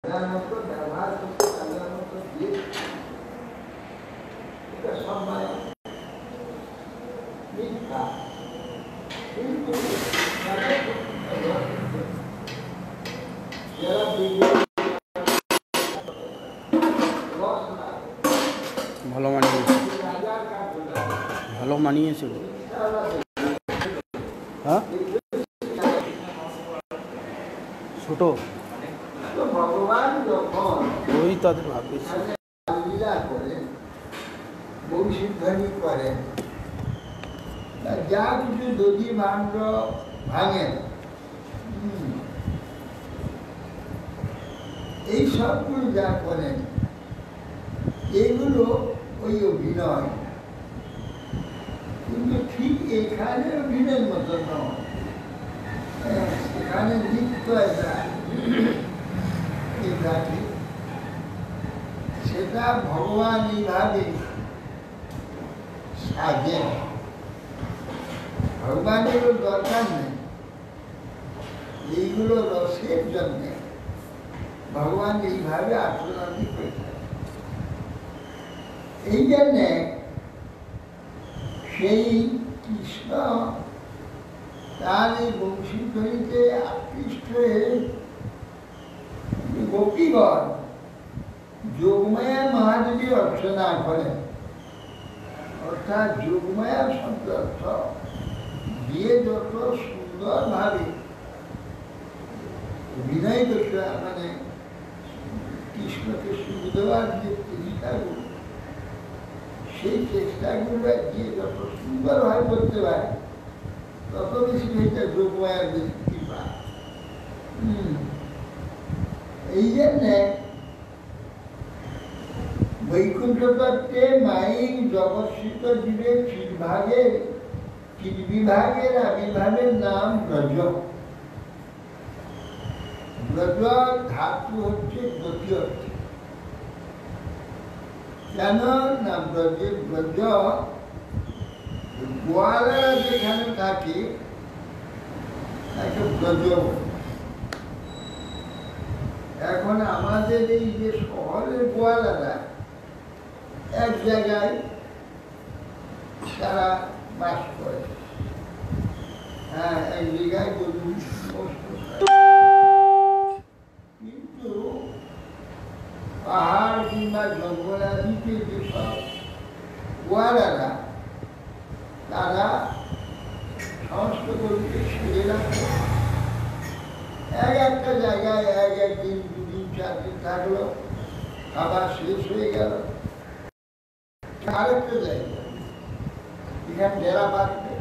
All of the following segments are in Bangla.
ব্যবহার করতে তাদের মতো দিয়ে এটা সময় মিথ্যা কিন্তু ভালো মানিয়েছে, ভালো মানিয়েছে। হ্যাঁ ছোট ভগবান যখন ওই তাদের ভাবছে লীলা করেন বংশীধ্বনি করেন যা কিছু দধি ভাণ্ড ভাঙেন এই সবগুলো যা করেন এগুলো ওই অভিনয়, কিন্তু ঠিক এখানে অভিনয়ের মতো নয়। এখানে নৃত্য সেটা ভগবান এইভাবে সাজেন, ভগবানেরও দরকার নেই, এইগুলো রসের জন্যে ভগবান এইভাবে আচরণ করেছেন। এই জন্যে সেই কৃষ্ণ তার এই বংশীধ্বনিতে আকৃষ্ট হয়ে গোপীগণ যোগমায়া মহাদেবী অর্চনা করেন, অর্থাৎ যোগমায়া শব্দ অর্থ দিয়ে যত সুন্দরভাবে অভিনয় করতে মানে কৃষ্ণকে সুখ দেওয়ার যে চেষ্টাগুলো, সেই চেষ্টাগুলো দিয়ে যত সুন্দরভাবে করতে পারে তত বেশি এটা যোগমায়ার বেশি কৃপা। এই জন্যে বৈকুণ্ঠ তত্ত্বে মায়িক জগৎস্থিত জীবের চিৎবিভাগের আবির্ভাবের নাম ব্রজ। ব্রজ ধাতু হচ্ছে গতি অর্থে। কেন না ব্রজ গোয়ালারা যেখানে থাকে তাকে ব্রজ। এখন আমাদের এই যে শহরের গোয়ালারা এক জায়গায় তারা বাস করে, হ্যাঁ এক জায়গায় কিন্তু পাহাড় কিংবা জঙ্গলাদিতে যেসব গোয়ালারা তারা সমস্ত গরুকে ছেড়ে রাখে, একটা জায়গায় একদিন দুদিন 4 দিন থাকলো, খাবার শেষ হয়ে গেল, আরেকটা জায়গা এখানে ডেরা বাঁধবে,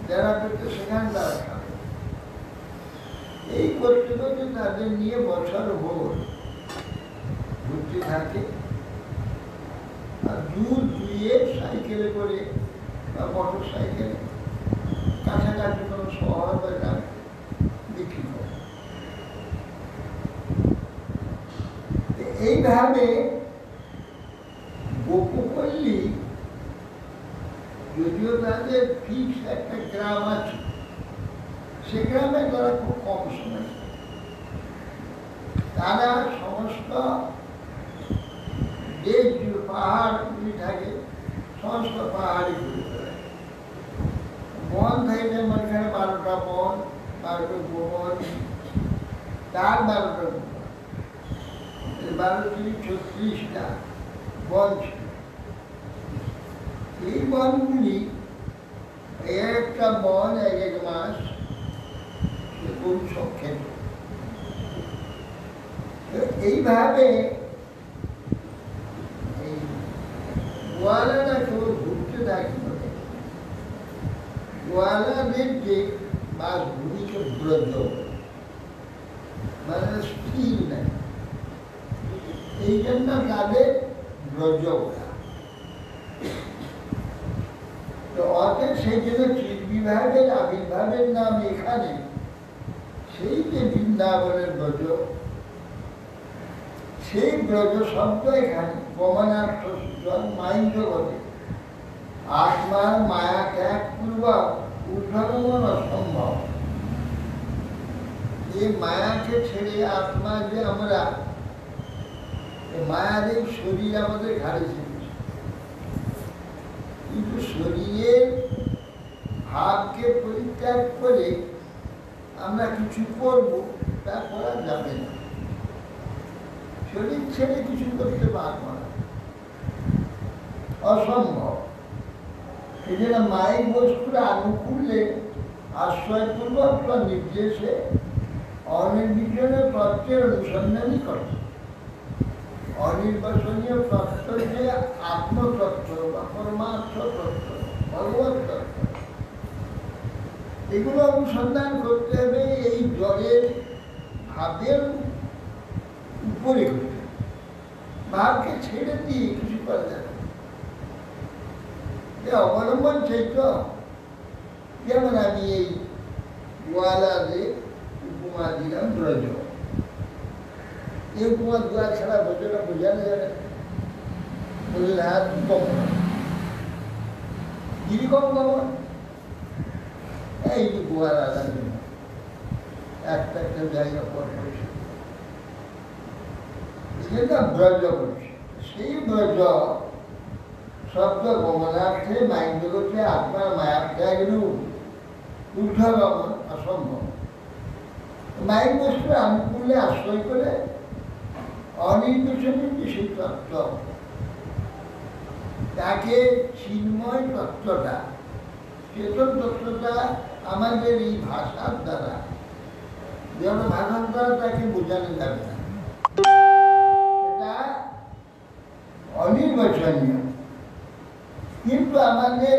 ডেরা পেতে সেখানে তারা খাবে। এই করতে করতে তাদের নিয়ে বছর ভোর ঘুরতে থাকে, আর দূর দুয়ে সাইকেলে করে বা মোটর সাইকেলে কাছাকাছি কোনো শহর বা গ্রামে বিক্রি করে। এইভাবে গোপপল্লী যদিও তাদের ফিক্স একটা গ্রাম আছে, সে গ্রামে তারা খুব কম সময়, তারা সমস্ত দেশ পাহাড়গুলি থাকে, সমস্ত পাহাড়ি ঘুরে বেড়ায়। বন থাকে মাঝখানে 12টা বন, 12টা বন, তার 12টা বন, 12-36টা বন ছিল। এই বনগুলি একটা বন এক মাস গরু সব খেত। এইভাবে গোয়ালারা কেউ ঘুরতে থাকে, গোয়ালাদের যে বাসভূমিকে ব্রজ মানে স্থির নেই, এই জন্য তাদের ব্রজ বলা। তো অতএব সেই জন্য চিৎবিভাগের আবির্ভাবের নাম এখানে, সেই যে বৃন্দাবনের ব্রজ, সেই ব্রজ শব্দ এখানে গমনার্থ সূচক মাইন জগতে আত্মার মায়া ত্যাগ পূর্বক ঊর্ধ্বগমন অসম্ভব। এই মায়াকে ছেড়ে আত্মা যে আমরা, মায়ার এই শরীর আমাদের ঘাড়ে ছেড়েছে, কিন্তু শরীরের ভাবকে পরিত্যাগ করে আমরা কিছু করব, তা করা যাবে না। শরীর ছেড়ে কিছু করতে পারবো না, অসম্ভব। এই জন্য মায়ের বস্তুর আনুকূল্যে আশ্রয়পূর্বক নির্দেশে অনির্বিজনীয় তত্ত্বের অনুসন্ধানই করে। অনির্বাচনীয় তত্ত্ব যে আত্মতত্ত্ব বা পরমার্থ তত্ত্ব, ভগবত তত্ত্ব, এগুলো অনুসন্ধান করতে হবে এই জড়ের ভাবের উপরে করতে। ভাবকে ছেড়ে দিয়ে কিছু করা যাবে অবলম্বন চাইত। যেমন আমি এই গোয়ালাদের উপমা দিলাম ব্রজ, এই উপমা গোয়া ছাড়া ব্রজটা বোঝানো যাবে, বললে হাত গমন, কিরকম গমন, এই যে গোয়ার আলাদা জন্য একটা একটা জায়গা পর করেছে, সেটা ব্রজ করছে। সেই ব্রজ শব্দ গমনার্থে মাইন্ড জগতে আত্মার মায়ার ত্যাগের ঊর্ধ্বগমন অসম্ভব। মাইন্ড বস্তুর আনুকূল্যে আশ্রয় করে অনির্বাচনীয় যে সেই তত্ত্ব, তাকে চিন্ময় তত্ত্বটা, চেতন তত্ত্বটা আমাদের এই ভাষার দ্বারা, যেন ভাষার দ্বারা তাকে বোঝানো যাবে না, সেটা অনির্বাচনীয়। কিন্তু আমাদের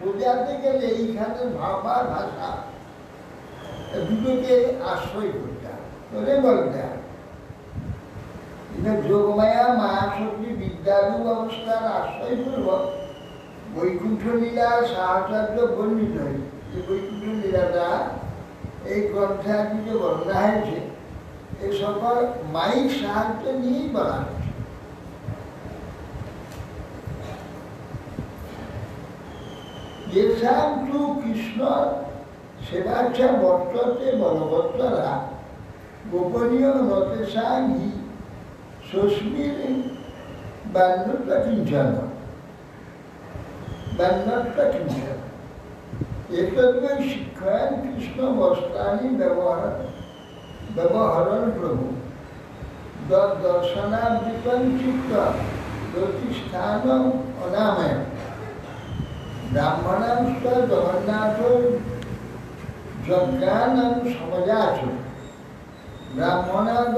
বোঝাতে গেলে এইখানে ভাবা ভাষা দুটোকে আশ্রয় করতে হবে, বলতে হবে। এটা যোগমায়া মায়াশক্তি বিদ্যারূপ অবস্থার আশ্রয়পূর্বক বৈকুণ্ঠ লীলা সাহাচার্য বর্ণিত হয়েছে। যে বৈকুণ্ঠ লীলাটা এই গ্রন্থে আগে যে বর্ণনা হয়েছে, এই সকল মাইক সাহায্য নিয়েই বলা হয়েছে। যেসাম তু কৃষ্ণ সেবাচ্ছা বর্ততে বলবত্তরা গোপনীয় নতেশাং হি সুস্মির বান্যত্ব কিঞ্চন এতদ্বৈ শিক্ষায়ন কৃষ্ণ বস্ত্রাণি ব্যবহরণ প্রভু দর্শনাবৃতং চিত্ত জ্যোতিষ্ঠান অনাময় ব্রাহ্মণাং জগন্নাথ যজ্ঞানং সমাজাচ ব্রাহ্মণাদ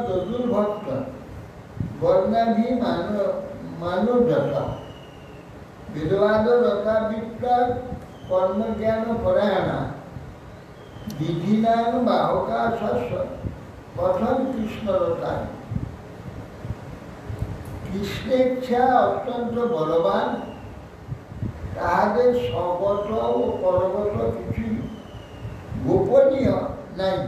যদুর্ভক্ত বর্ণাভি মানবযত বেদবাদ রতাবিপ্রা কর্মজ্ঞান পরায়ণা বিধিনাং বাহকা শস্য কথন কৃষ্ণরতা। কৃষ্ণেচ্ছা অত্যন্ত বলবান, তাহাদের স্বগত ও পরগত কিছুই গোপনীয় নাই।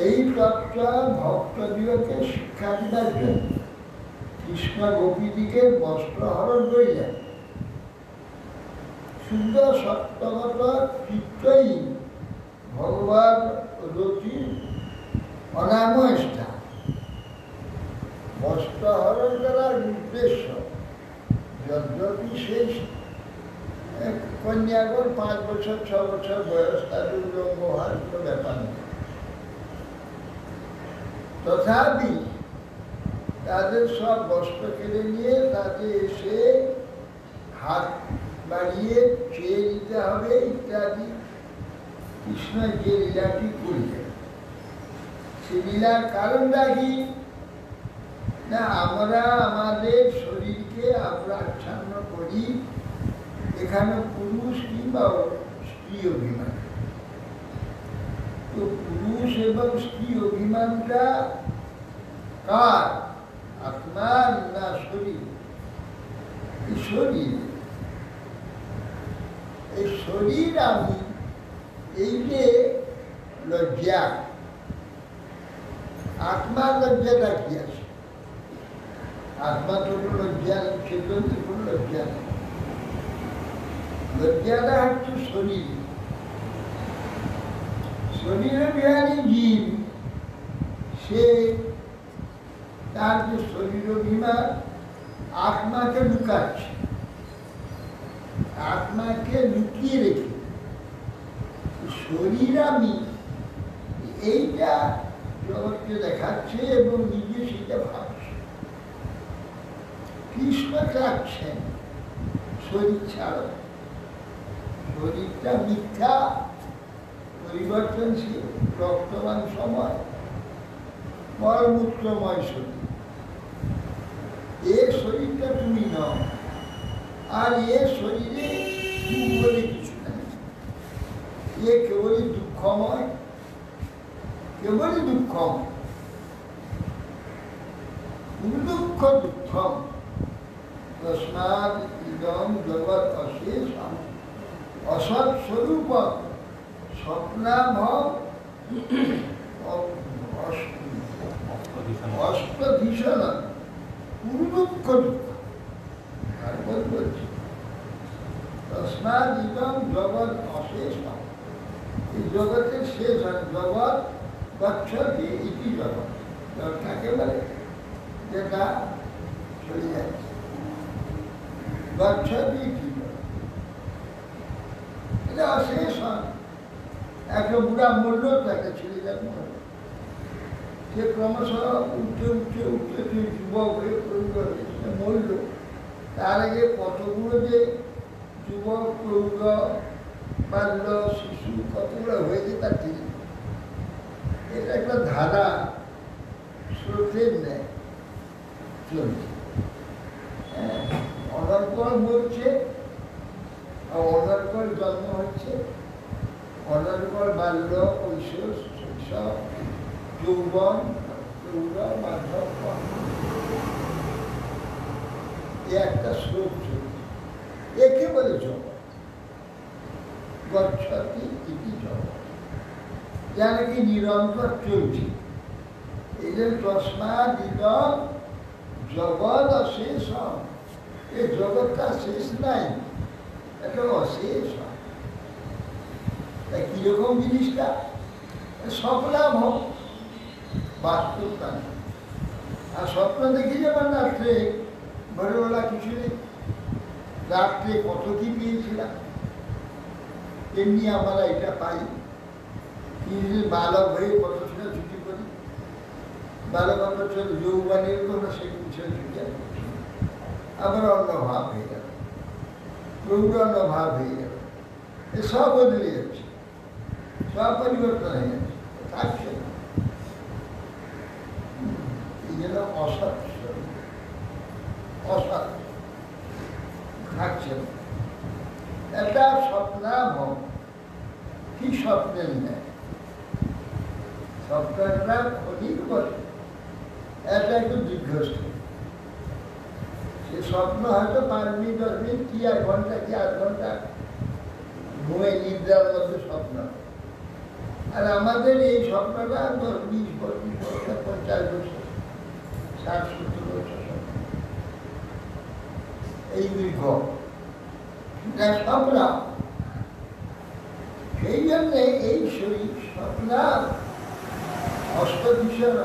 এই তত্ত্ব ভক্তদিগকে শিক্ষা দিবার জন্য কৃষ্ণ গোপীদিকে বস্ত্রহরণ করিলেন। শুদ্ধ সত্যগত চিত্তই ভগবান রতির অনাময় স্থান। বস্ত্রহরণ করার উদ্দেশ্য, যদ্যপি সেই কন্যাগর 5 বছর 6 বছর বয়স, তাদের উলঙ্গ হওয়ার কোনো ব্যাপার নেই, তথাপি তাদের সব বস্ত্র কেড়ে নিয়ে তাকে এসে হাত বাড়িয়ে চেয়ে নিতে হবে ইত্যাদি। কৃষ্ণ যে লীলাটি করলেন, সে লীলার কারণটা কি না, আমরা আমাদের শরীরকে আমরা আচ্ছন্ন করি এখানে পুরুষ কিংবা স্ত্রী অভিমান। তো পুরুষ এবং স্ত্রী অভিমানটা কার? আত্মার না শরীর? এই শরীর আমি, এই যে লজ্জা, আত্মার লজ্জাটা কি আছে? আত্মা তো লজ্জা, চেতন কোনো লজ্জা নেই। লজ্জাটা হচ্ছে শরীর, শরীরে বিহারী জীব, সে তার যে শরীর অভিমান আত্মাকে লুকাচ্ছে, আত্মাকে লুকিয়ে রেখে শরীর আমি এইটা জগৎকে দেখাচ্ছে এবং নিজে সেটা ভাবছে। কৃষ্ণ চাচ্ছেন শরীর ছাড়ো, শরীরটা মিথ্যা, পরিবর্তনশীল, রক্তবান সময়, মলমূত্রময় শরীর। এ শরীরটা তুমি নও, আর এ শরীরে সুখ বলে কিছু নেই, এ কেবলই দুঃখময়, কেবলই দুঃখময়, দুঃখ দুঃখম তস্মাৎ ইদং জগৎ অশেষম অসৎ স্বরূপ স্বপ্নাভব অষ্টভীষণ পুরুদুঃখ দুঃখ। তারপর বলছি তস্মাৎ ইদং জগৎ অশেষম, এই জগতের শেষ হয়, জগৎ গচ্ছতি ইতি জগৎ, জগৎটাকে বলে যেটা চলে যাচ্ছে, গচ্ছতি ইতি জগৎ, এটা অশেষ হয়। একটা বুড়া মরল, তাকে ছেড়ে যাবে, সে ক্রমশ উঠতে উঠতে উঠতে যুবক হয়ে প্রৌঢ় হয়েছে, মরল। তার আগে কতগুলো যে যুবক, প্রৌঢ়, বাল্য, শিশু কতগুলো হয়েছে তার ঠিক নেই। এটা একটা ধারা, স্রোতের নেয় চলছে। অনর্গল মরছে, অনর্গল জন্ম হচ্ছে, অনর্গল বাল্য, কৈশোর, শৈশব, যৌবন, প্রৌঢ়, বার্ধক্য, এ একটা স্রোত চলছে। একে বলে জগৎ, গচ্ছতি ইতি জগৎ, যা নাকি নিরন্তর চলছে। এই যে তস্মাৎ ইদং জগৎ অশেষম, এই জগৎটা শেষ নাই, এটা অশেষ। তাই কিরকম জিনিসটা? স্বপ্নাভ, বাস্তবতা নেই। আর স্বপ্ন দেখি যেমন রাত্রে ভোরবেলা কিছু নেই, রাত্রে কত কি পেয়েছিলাম, তেমনি আমরা এটা পাই। নিজের বালক হয়ে কত ছুটি করি, বালক বছর যৌবনের কোনো সেই পিছনে ছুটি আবার অন্য ভাব হয়ে গেল, প্রৌঢ় অন্য ভাব হয়ে গেল, এ সব বদলে যাচ্ছে, সব পরিবর্তন হয়ে যাচ্ছে, থাকছে না। এই জন্য অসৎ, অসৎ থাকছে না। একটা স্বপ্নাভ, ঠিক স্বপ্নের নেয়, স্বপ্নটা ক্ষণিক বলে, এটা একটু দীর্ঘস্থায়ী। সে স্বপ্ন হয়তো 5 মিনিট 10 মিনিট, কি 1 ঘন্টা, কি 8 ঘন্টা ঘুমে নিদ্রার মধ্যে স্বপ্ন। আর আমাদের এই স্বপ্নটা 10, 20, 25 বছর, 50 বছর, 60, 70 বছর স্বপ্ন। এই দীর্ঘ স্বপ্ন। সেই জন্যে এই শরীর স্বপ্নার অষ্টভীষণ,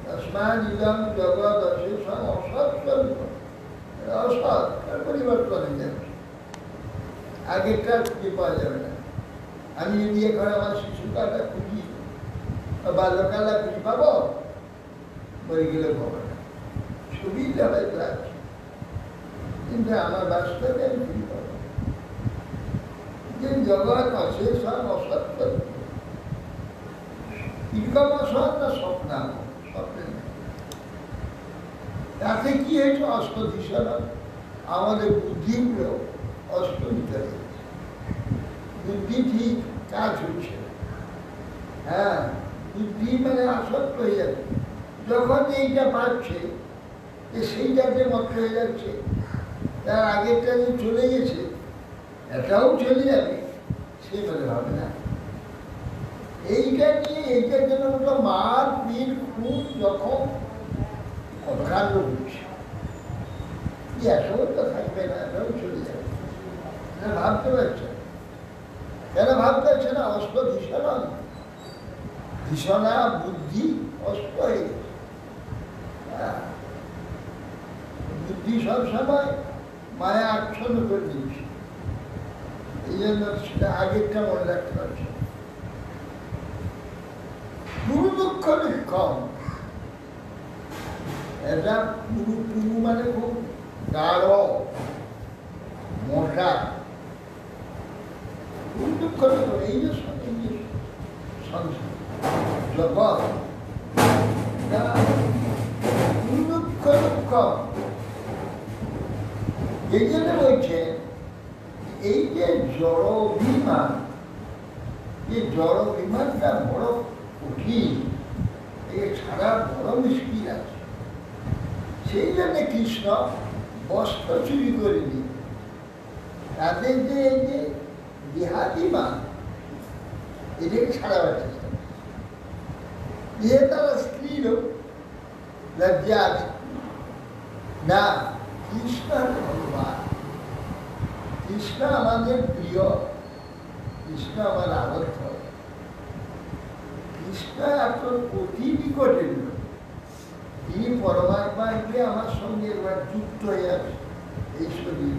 তস্মাৎ ইদং জগৎ অশেষম অসৎ স্বরূপ, অসৎ, পরিবর্তন হয়ে যাবে, আগেরটা খুঁজে পাওয়া যাবে না। আমি যদি এখন আমার শিশুকালটা খুঁজি, বাল্যকালটা খুঁজে পাবো, মরে গেলে পাবো না, ছবি যাবে আছে, কিন্তু আমার বাস্তবে আমি খুঁজে পাবো। যে জগৎ অশেষম অসৎ স্বরূপ, কিরকম অসৎ না স্বপ্নাভ, স্বপ্নের নেই। তাতে কি হয়েছে? অষ্টভীষণ, আমাদের বুদ্ধিগুলো অষ্টমিত হয়েছে, বুদ্ধি ঠিক কাজ হচ্ছে। হ্যাঁ, বুদ্ধি মানে আসক্ত হয়ে যাচ্ছে, যখন এইটা পাচ্ছে সেইটাতে মত হয়ে যাচ্ছে, তার আগেরটা যে চলে গেছে এটাও চলে যাবে, সে বলে হবে না। এইটা নিয়ে এইটার জন্য ওটা মার পীর খুন যখন কাণ্ড করছে, এটাও তো থাকবে না, এটাও চলে যাবে। ভাবতে পারছে না। কেন ভাবতে পারছে না? অস্ত্র ভীষণ, ভীষণা বুদ্ধি অস্ত্র হয়ে গেছে। বুদ্ধি সবসময় মায়া আচ্ছন্ন করে দিয়েছে। এই জন্য সেটা আগেরটা মনে রাখতে পারছে। পুরু দুঃখ নিষ্কম, এটা পুরু পুরু মানে খুব গাঢ় মোটা। পুরু দুঃখ এই যে সংসার জগৎ, পুরু দুঃখ দুঃখ। এই জন্য বলছে এই যে জড় অভিমান, এই জড় অভিমানটা বড় কঠিন, একে ছাড়া বড় মুশকিল আছে। সেই জন্য কৃষ্ণ বস্ত্র চুরি করেনি। তাদের যে এই যে দেহাদিমান, এটাকে ছাড়াবার চেষ্টা করে। যে তারা স্ত্রী লোক লজ্জা আছে না, কৃষ্ণ ভগবান, কৃষ্ণ আমাদের প্রিয়, কৃষ্ণ আমার আবদ্ধ, কৃষ্ণ এখন অতি নিকটের লোক। তিনি পরমাত্মাকে আমার সঙ্গে একবার যুক্ত হয়ে আছে। এই শরীর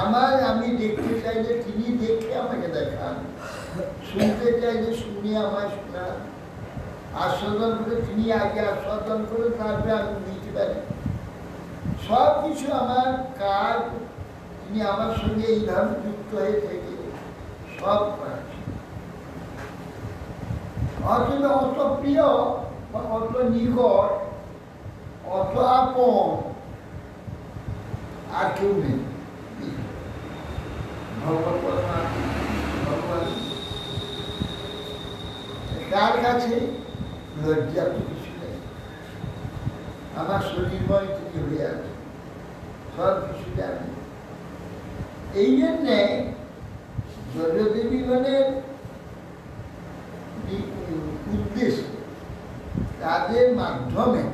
আমার, আমি দেখতে চাইলে তিনি দেখে আমাকে দেখান, শুনতে চাইলে শুনে আমায় শোনান, আস্বাদন করে তিনি আগে আস্বাদন করে তারপরে আমি বুঝতে পারি। সব কিছু আমার কাজ তিনি আমার সঙ্গে এইভাবে যুক্ত হয়ে থেকে সব করাচ্ছে। অথচ অত প্রিয় বা অত নিকট, অত আপন আর কেউ নেই। ভগবান কার কাছে লজ্জা তো কিছু নেই। আমার শরীরময় তিনি হয়ে আছে, সব কিছু জানে। এই জন্যে জড়দেবীগণের উদ্দেশ্য, তাদের মাধ্যমে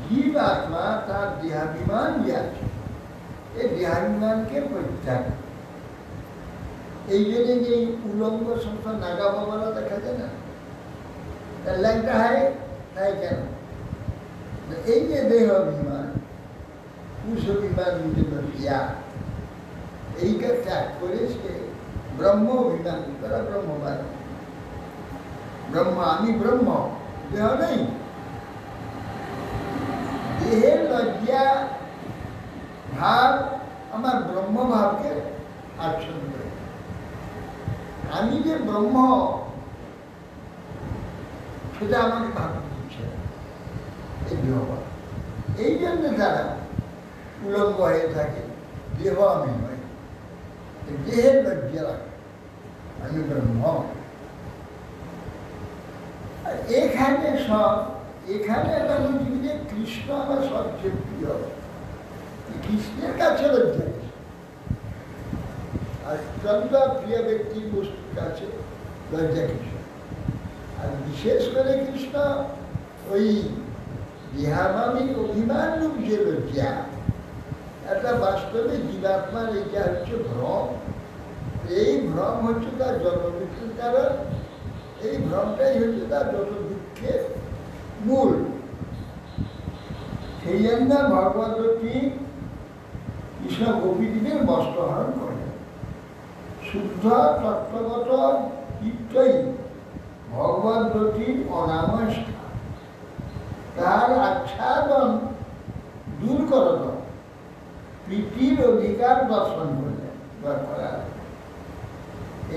জীব আত্মা তার দেহাভিমান যে আছে, এই দেহাভিমানকে পরিত্যাগ। এই জন্য যে উলঙ্গ সংস্থা নাগা বাবারা দেখা যায় না, তার ল্যাংটা হয়, তাই কেন? এই যে দেহ অভিমান, কুশ অভিমান, এইটা ত্যাগ করে সে ব্রহ্ম অভিমান করা, ব্রহ্মবাদ। ব্রহ্ম, আমি ব্রহ্ম, দেহ নেই। দেহের লজ্জা ভাব আমার ব্রহ্ম ভাবকে আচ্ছন্ন করে। আমি যে ব্রহ্ম সেটা আমাকে ভাবতে দিচ্ছে এই দেহভাব। এই জন্য তারা উলঙ্গ হয়ে থাকে, দেহ আমি নয়, দেহের লজ্জা রাখে, আমি ব্রহ্ম। আর এখানে সব, এখানে একটা বলছি যে কৃষ্ণ আমার সবচেয়ে প্রিয়, কৃষ্ণের কাছে লজ্জা নেই। আর অত্যন্ত প্রিয় ব্যক্তির বস্তুর কাছে লজ্জা কৃষ্ণ। আর বিশেষ করে কৃষ্ণ ওই দেহামামিক অভিমান রূপ যে লজ্জা, একটা বাস্তবে জীবাত্মার এইটা হচ্ছে ভ্রম। এই ভ্রম হচ্ছে তার জন্মমৃত্যুর কারণ। এই ভ্রমটাই হচ্ছে তার যত দুঃখের মূল। সেই জন্য ভগবতী কৃষ্ণ গোপীদের বস্ত্রহরণ করে। শুদ্ধ তত্ত্বগত চিত্তই ভগবতীর অনাময় স্থান। তার আচ্ছাদন দূর করত, প্রীতির অধিকার দর্শন করলেন।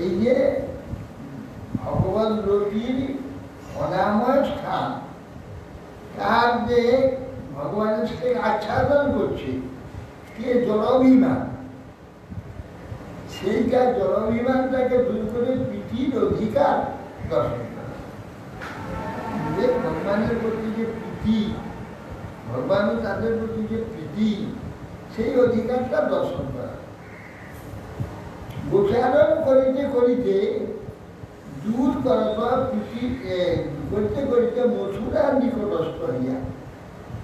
এই যে ভগবান রতির অনাময় স্থান, তার যে ভগবানের সাথে আচ্ছাদন করছে, কে জড়াভিমান, সেইটা জড়াভিমানটাকে দূর করে প্রীতির অধিকার দর্শন করে। ভগবানের প্রতি যে প্রীতি, ভগবান তাদের প্রতি যে প্রীতি, সেই অধিকারটা দর্শন করা। গোচারণ করিতে করিতে দূর করা প্রীতি করতে করিতে মথুরার নিকটস্থ হইয়া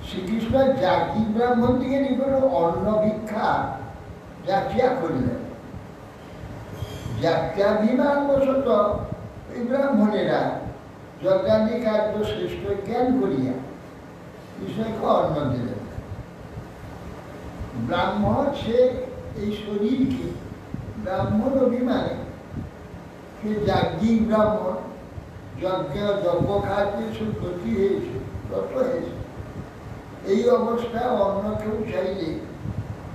শ্রীকৃষ্ণ জাতি ব্রাহ্মণ থেকে নিকট অন্ন ভিক্ষা যাত্রা করলেন। যাত্রাভিমান বশত এই ব্রাহ্মণেরা যজ্ঞাদি কার্য শ্রেষ্ঠ জ্ঞান করিয়া কৃষ্ণকে অন্ন দিলেন। ব্রাহ্মণ সে এই শরীরকে ব্রাহ্মণ অভিমানে সে যাজ্ঞিক ব্রাহ্মণ, যজ্ঞ খাদ্যে সে ক্ষতি হয়েছে, তত হয়েছে। এই অবস্থায় অন্য কেউ চাইলে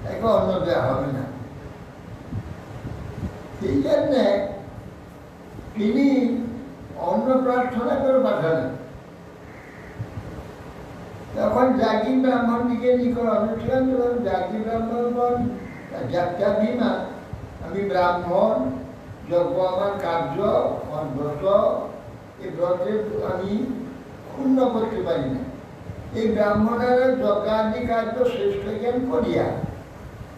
তাকে অন্ন দেওয়া হবে না। সেই জন্যে তিনি অন্ন প্রার্থনা করে পাঠালেন। তখন যাজ্ঞি ব্রাহ্মণ দিকে নিকট অনুষ্ঠান করলাম। যাজ্ঞি ব্রাহ্মণ যাত্রাভিমান, আমি ব্রাহ্মণ, যজ্ঞ আমার কার্য, আমার ব্রত, এই ব্রতের আমি ক্ষুণ্ণ করতে পারি না। এই ব্রাহ্মণেরা যজ্ঞাদি কার্য শ্রেষ্ঠ জ্ঞান করিয়া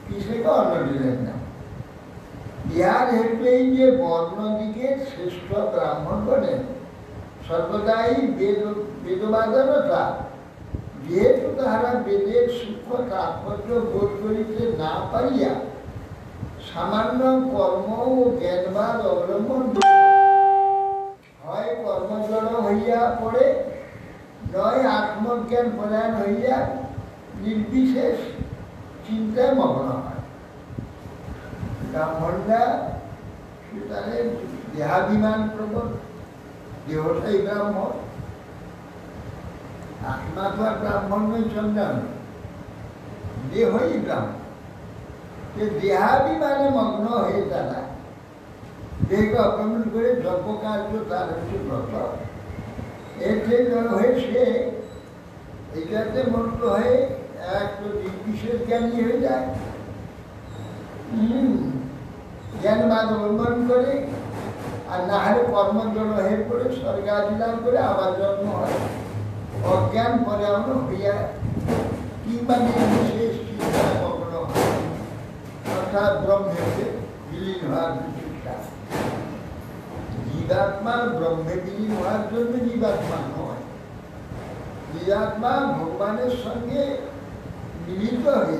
কৃষ্ণকে অন্ন দিলেন না। ইহার হেতু এই যে বর্ণদিকের শ্রেষ্ঠ ব্রাহ্মণ বলেন সর্বদাই বেদবাদনতা, যেহেতু তাহারা বেদের সূক্ষ্ম তাৎপর্য বোধ করিতে না পারিয়া সামান্য কর্ম ও জ্ঞানবাদ অবলম্বন হয় কর্মজড় হইয়া পড়ে, নয় আত্মজ্ঞান প্রদান হইয়া নির্বিশেষ চিন্তায় মগ্ন হয়। ব্রাহ্মণরা তাদের দেহাভিমান প্রবল, দেহটাই ব্রাহ্মণ, আত্মা তো আর ব্রাহ্মণ নয়, চন্দ্রান, দেহই ব্রাহ্মণ। দেহাভিমানে মগ্ন হয়ে তারা দেহকে অপমান করে যজ্ঞ কার্য তার হচ্ছে ব্রত, এতে হয়ে সে এইটাতে মগ্ন হয়ে এক নির্বিশেষ জ্ঞানী হয়ে যায়, জ্ঞানবাদ অবলম্বন করে, আর না হলে কর্মজড় হয়ে পড়ে স্বর্গাদি লাভ করে আবার জন্ম হয়, অজ্ঞান পর্যায়ন হইয়া কিংবা নির্বিশেষ চিন্তায় মগ্ন হয়, অর্থাৎ ব্রহ্মেতে বিলীন হওয়ার চেষ্টা। জীবাত্মার ব্রহ্মে বিলীন হওয়ার জন্য জীবাত্মা নয়, জীবাত্মা ভগবানের সঙ্গে মিলিত হয়ে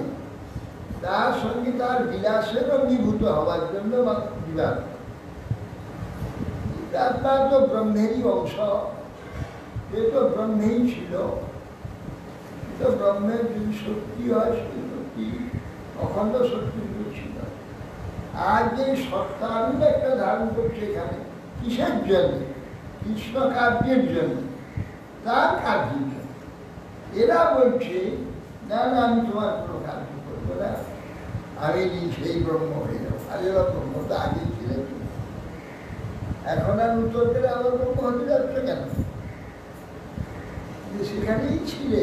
তার সঙ্গে তার বিলাসের অভিভূত হওয়ার জন্য জীবাত্মা তো ব্রহ্মেরই অংশ, সে তো ব্রহ্মেই ছিল, তো ব্রহ্মের যদি শক্তি হয় সেই শক্তি অখণ্ড শক্তি ছিল। আর যে সত্তারূপ একটা ধারণ করছে এখানে কিসের জন্য? কৃষ্ণ কার্যের জন্য, তার কার্যের জন্য। এরা বলছে না না, আমি তোমার কোনো কার্য করবো না, আমি সেই ব্রহ্ম হয়ে যাবো। আর এরা ব্রহ্ম তো আগে ছিল, এখন আর উত্তর করে আমার ব্রহ্ম হতে যাচ্ছে কেন? সেখানেই ছিলে।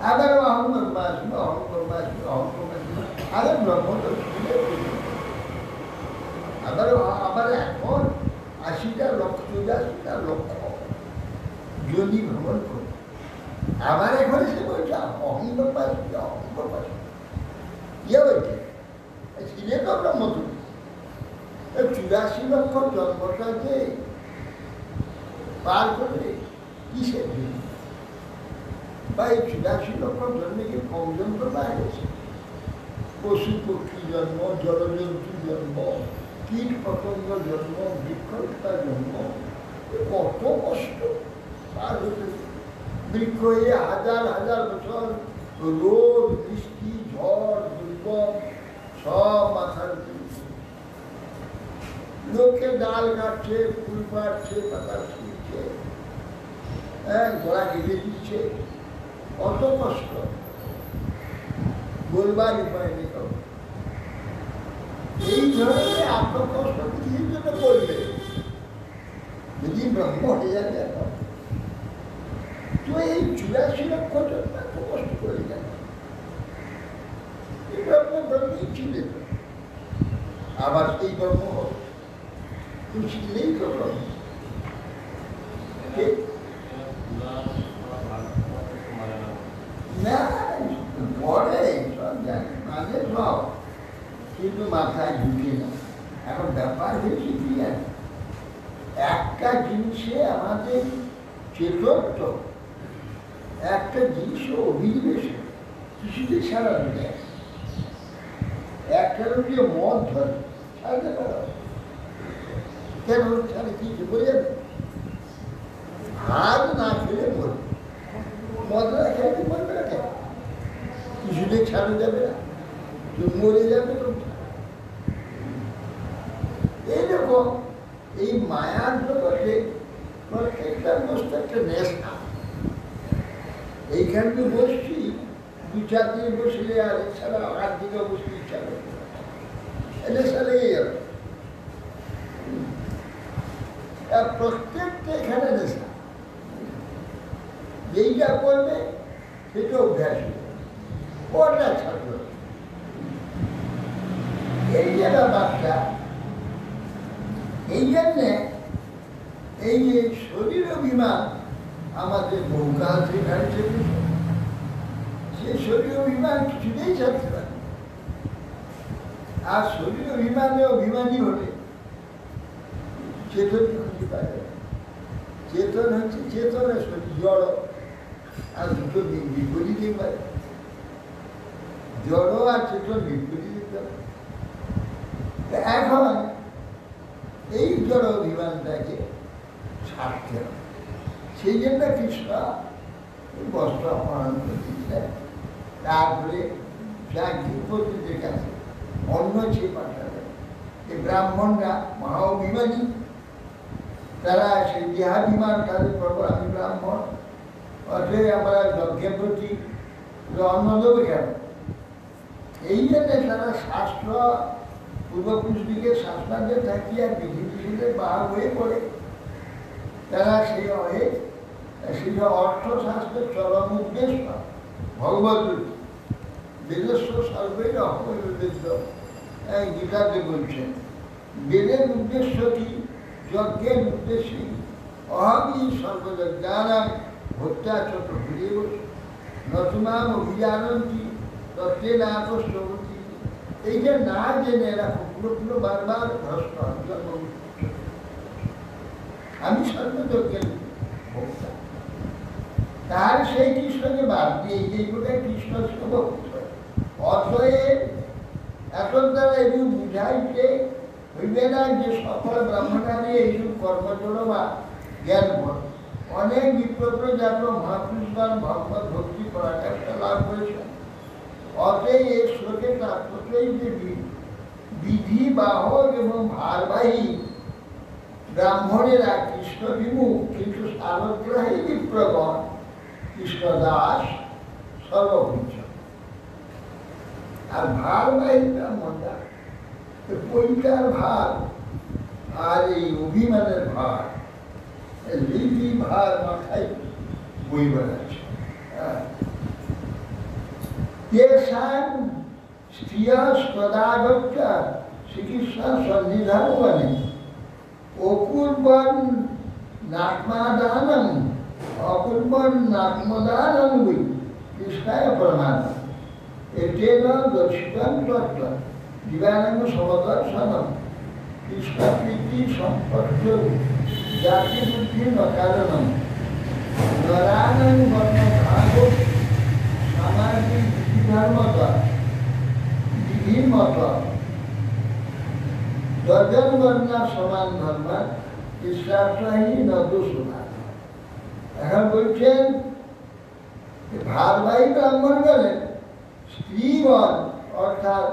আবার অহংকর্মা আসবে, অহংকর্মা আসবে, অহংকর্মা আসবে, আরে ব্রহ্ম তো ছিল। আবার এখন ৮০টা লক্ষ ৮৪টা লক্ষ যদি ভ্রমণ করে আবার এখন সে বলছে অহংকর্মা আসবে, অহংকর্মা আসবে। ইয়ে বলছে ছিলে তো ব্রহ্ম, তুমি ৮৪ লক্ষ জন্মটা যে পার করলে কিসের জন্য? বা এই ৮৪ লক্ষ জন্মে কি কম জন্ম পাওয়া গেছে? পশু পক্ষী জন্ম, জলজন্তু জন্ম, কীট পতঙ্গ জন্ম, বৃক্ষলতা জন্ম, কত কষ্ট পার হতে। বৃক্ষ হয়ে হাজার হাজার বছর রোদ, বৃষ্টি, ঝড়, দুর্গম সব মাথার লোকে ডাল কাটছে, ফুল পাড়ছে, পাতা ছিঁড়ছে, গোড়া কেটে দিচ্ছে, কত কষ্ট বলবার উপায় নেই। এই ধরনের আত্মকষ্ট পৃথিবীর জন্য করবে যদি ব্রহ্ম হয়ে যাবে। তো এই ৮৪ লক্ষ জন্য এত কষ্ট করে যাবে, এই ব্রহ্ম ব্রহ্মই ছিলে। আবার এই ব্রহ্ম ছিলেই তো ব্রহ্ম। না পরে সব জানে, মাঝে সব, কিন্তু মাথায় ঢুকে না। এখন ব্যাপার হয়েছে কি জানি, একটা জিনিসে আমাদের চেতত্ব, একটা জিনিস অভিনিবেশে কিছুতে সারা দেয়। কেন যে মদ ধরে ছাড়তে পারো কেন ছাড়ে কিছু বলে যাবে ভাত না খেলে বলবে মদ না খেলে বলবে না কেন কিছুতে ছাড়া যাবে না মরে যাবে তো এইরকম এই মায়ার জগতে প্রত্যেকটা বস্তু একটা নেশা এইখানে তো বসছি 2-4 দিন বসলে আর এছাড়া আর দিকে বসতে ইচ্ছা করবে নেশা লেগে যাবে প্রত্যেকটা এখানে নেশা যেইটা করবে সেটা অভ্যাস ওটা ছাড়বে এই যে ব্যাপারটা এই জন্যে এই যে শরীর অভিমান আমাদের বহুকাল থেকে সে শরীর অভিমান কিছুতেই ছাড়তে পারে আর শরীর অভিমানে অভিমানী হলে চেতন খুঁজে পায় চেতন হচ্ছে চেতন শরীর জড় আর দুটো বিপরীতই পারে জড় আর চেতন বিপরীত পারে এখন এই জড় অভিমানটাকে ছাড়তে হবে সেই জন্য কৃষ্ণ বস্ত্র অপহরণ করে দিয়েছিলেন তারপরে পতিদের কাছে অন্য চেয়ে পাঠালেন এই ব্রাহ্মণরা মহা অভিমানী তারা সেই দেহাভিমান তাদের প্রভু আমি ব্রাহ্মণ অথবা আমরা যজ্ঞের প্রতি অন্ন দেবো কেন এই জন্যে তারা শাস্ত্র পূর্বপুরুষ দিকে শাসনাতে থাকিয়া বিধি নিষেধে বাহা হয়ে পড়ে তারা সেই অর্থশাস্ত্রের চরম উদ্দেশ্য ভগবত বেদস্ব সর্বের অপবেদ্য গীতাতে বলছেন বেদের উদ্দেশ্য কি যজ্ঞের উদ্দেশ্য অহমই সর্বজ্ঞানাম ভোক্তাচত ঘুরিয়ে বসে নতুমাম অভিজানন্তি তত্ত্বে না আকর্ষবতী এইটা না জেনে এরা পুরো বারবার ভ্রষ্ট আমি সর্বযজ্ঞের ভোক্তা তার সেই কৃষ্ণকে বাদ দিয়ে এই বলে কৃষ্ণ ভক্ত অতএব এখন তারা এইরূপ বুঝাইতে হইবে না যে সকল ব্রাহ্মণারই এইরূপ কর্মজোড় বা জ্ঞান বল অনেক বিপ্রজাত মহাপুরুষগণ ভগবত ভক্তি পরাকাষ্ঠা লাভ করেছেন অতএব এই শ্লোকে তাৎপর্যই যে বিধি বাহক এবং ভারবাহী ব্রাহ্মণেরা কৃষ্ণ বিমুখ কিন্তু সারগ্রাহী বিপ্রগণ কৃষ্ণদাস সর্বভূজ আর ভারবাহী ব্রাহ্মণরা পৈতার ভার আর এই অভিমানের ভার লিপি ভার মাথায় বই বেড়াচ্ছে তেষাং স্ত্রিয়া সদাগত্য চিকিৎসা সন্নিধান মানে অকুর্বন নাকমাদানম অকুর্বন নাকমদানম বই কৃষ্ণায় প্রমাণ এতেন দর্শিতম তত্ত্ব দিবানন্দ সমদর্শনম কৃষ্ণ প্রীতি সম্পর্ক জাতি বুদ্ধি নকারণম নরানং বর্ণ ভাগ সামাজিক বিধির মত দর্জন বর্ণা সমান ধর্ম কৃষ্ণার্থহী নদুসুনা এখন বলছেন ভারবাহী ব্রাহ্মণ বলেন স্ত্রীগণ অর্থাৎ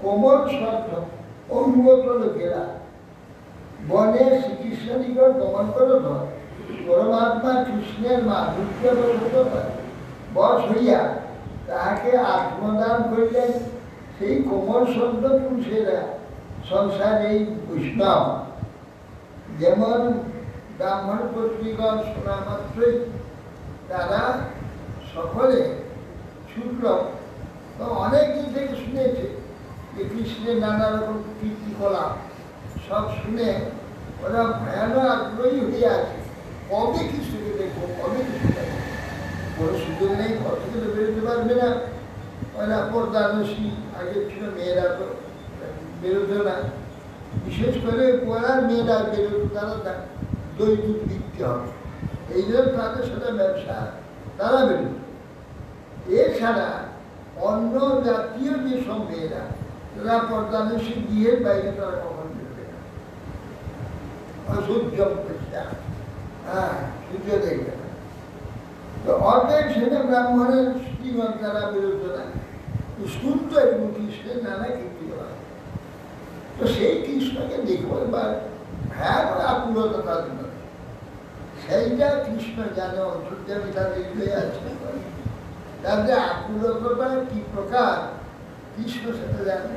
কোমল শর্ত অনুগত লোকেরা বনে শ্রীকৃষ্ণ নিকট গমন করত পরমাত্মা কৃষ্ণের মাধুর্য বশ হইয়া তাহাকে আত্মদান করিলেন সেই কোমল শব্দ পুরুষেরা সংসারে এই বৈষ্ণব যেমন ব্রাহ্মণ পত্রিগণ শোনা মাত্রই তারা সকলে শুক্ল অনেক দিন থেকে শুনেছে যে কৃষ্ণের নানা রকম কীর্তিকলাপ সব শুনে ওরা ভয়ানক আগ্রহী হয়ে আছে কবে কৃষ্ণকে দেখবো কবে কৃষ্ণ দেখবো কোনো সুযোগ নেই ঘর থেকে তো বেরোতে পারবে না ওরা পর্দানসী আগে ছিল মেয়েরা তো বেরোতো না বিশেষ করে পড়ার মেয়েরা বেরোতো তারা দই দুধ বিকতে হবে এই জন্য তাদের সাথে ব্যবসা তারা বেরোত এছাড়া অন্য জাতীয় যেসব মেয়েরা তারা পর্দানুষী দিয়ে বাইরে তারা কখন দেখবে না, অসূর্য হ্যাঁ সূর্য দেখবে না। তো অর্ধেক সেটা ব্রাহ্মণের জীবন তারা বিরুদ্ধ না, সুস্থ এবং কৃষ্ণের নানা কীর্তি করা। তো সেই কৃষ্ণকে দেখবো এবার হ্যাঁ আকুলতা তাদের মধ্যে, সেইটা কৃষ্ণ জানে অন্তর্যামী তাদের হৃদয়ে আছে। তাদের আকুলতা কি প্রকার কৃষ্ণ সেটা জানে,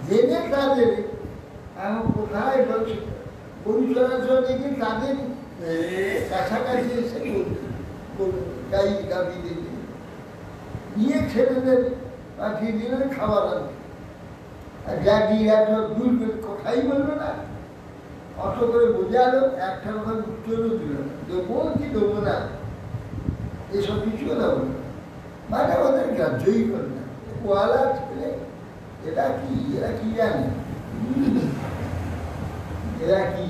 জেনে তাদের এমন কোথায় বলছে পরিচর্যা দেখে তাদের কাছাকাছি এসে গাই গাবি দিলে নিয়ে ছেলেদের পাঠিয়ে দিলেন খাবার আনতে। আর যা গিয়ে এত দূর করে কোথায় বললো না, অত করে বোঝালো, একটা কথা উত্তরও দিল না, দেবো কি দেবো না এসব কিছু কথা বললো, মানে ওদের গ্রাহ্যই করে না। ওয়ালা ছেলে এরা কি জানে, এরা কি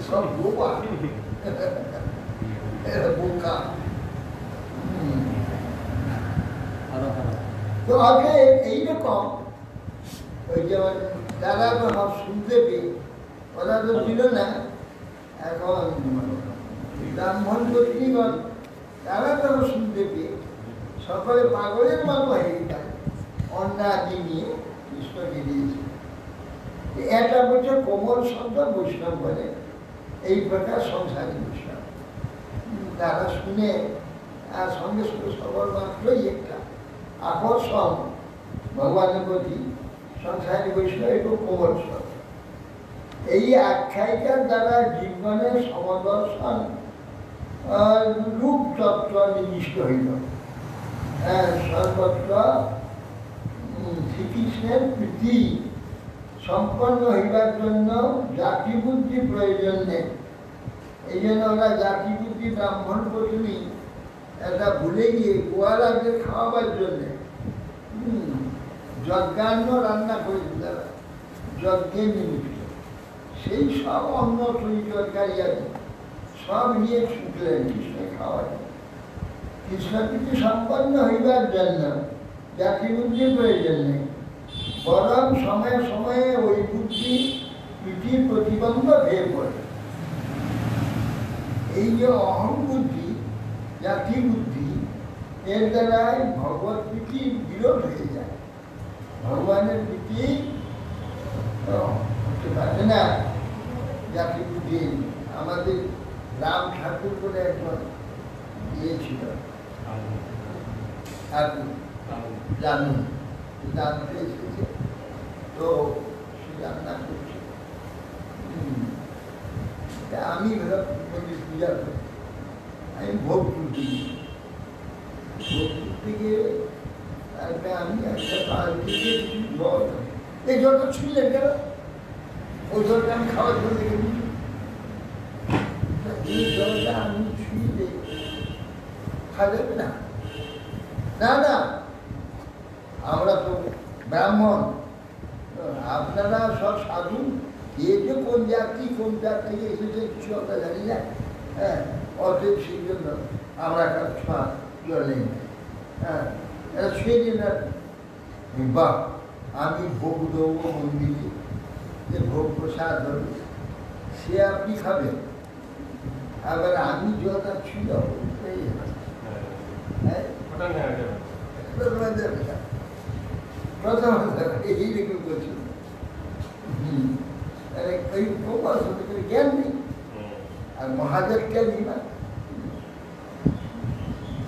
সব বোকা এরা বোকা। তো আগে এইরকম ওই যেমন তারা তো সব শুনতে পেয়ে ওরা তো ছিল না, এখন ব্রাহ্মণ পত্নীগণ তারা তো শুনতে পেয়ে সকলে পাগলের মতো হয়ে যায়, অন্যাদি নিয়ে কৃষ্ণকে দিয়েছে। এটা বলছে কোমল শব্দ বৈষ্ণব বলে, এই প্রকার সংসারী বৈষ্ণব। তারা শুনে আর সঙ্গে সঙ্গে সবার মাত্রই একটা আকর্ষণ ভগবানের প্রতি, সংসারী বৈষ্ণব এবং কোমল শব্দ। এই আখ্যায়িকার দ্বারা জীবনের সমদর্শন রূপ তত্ত্ব নির্দিষ্ট হইল। সর্বত্র শ্রীকৃষ্ণের প্রীতি সম্পন্ন হইবার জন্য জাতিবুদ্ধি প্রয়োজন নেই। এই জন্য ওরা জাতিবুদ্ধি ব্রাহ্মণ পত্নী এটা ভুলে গিয়ে গোয়ালাদের খাওয়াবার জন্যে যজ্ঞান্ন রান্না করেছে তারা, যজ্ঞের নিমিত্ত সেই সব অন্ন তরকারি আছে সব নিয়ে ছুটলেন কৃষ্ণ খাওয়ার। কৃষ্ণপ্রীতি সম্পন্ন হইবার জন্য জাতিবুদ্ধির প্রয়োজন নেই, বরং সময়ে সময়ে ওই বুদ্ধি প্রীতির প্রতিবন্ধক হয়ে পড়ে। এই যে অহং বুদ্ধি, জাতি বুদ্ধি, এর দ্বারাই ভগবত প্রীতির বিরোধ হয়ে যায়। ভগবানের প্রীতি হতে পারে না জাতি বুদ্ধি। আমাদের রাম ঠাকুর বলে একজন দিয়েছিল, ঠাকুর জানুন জানতে এসেছে, তো সে রান্না করছে। আমি পূজা করি, আমি ভোগ তুলতে গিয়ে ভোগ তুলতে গিয়ে তারপরে আমি একটা বালতি দিয়ে কিছু জল, এই জলটা ছুঁলে গেল, ওই জলটা আমি খাওয়ার জন্য দেখে দিচ্ছি। এই জলটা আমি ছুঁলে খাওয়া যাবে না, না না আমরা তো ব্রাহ্মণ, আপনারা সব সাধু, কে যে কোন জাতি কোন জাত থেকে এসেছে কিছু আমরা জানি না। হ্যাঁ, অতএব সেই জন্য আমরা একটা ছোঁয়া জল নেই। হ্যাঁ, এটা ছুঁয়ে দিন না, বাহ আমি ভোগ দেবো মন্দিরে, যে ভোগ প্রসাদ হবে সে আপনি খাবেন, আবার আমি জলটা ছুঁয়ে দেবো এইরকম করছিল। জ্ঞান নেই, আর মহাদেব জ্ঞান নেই না,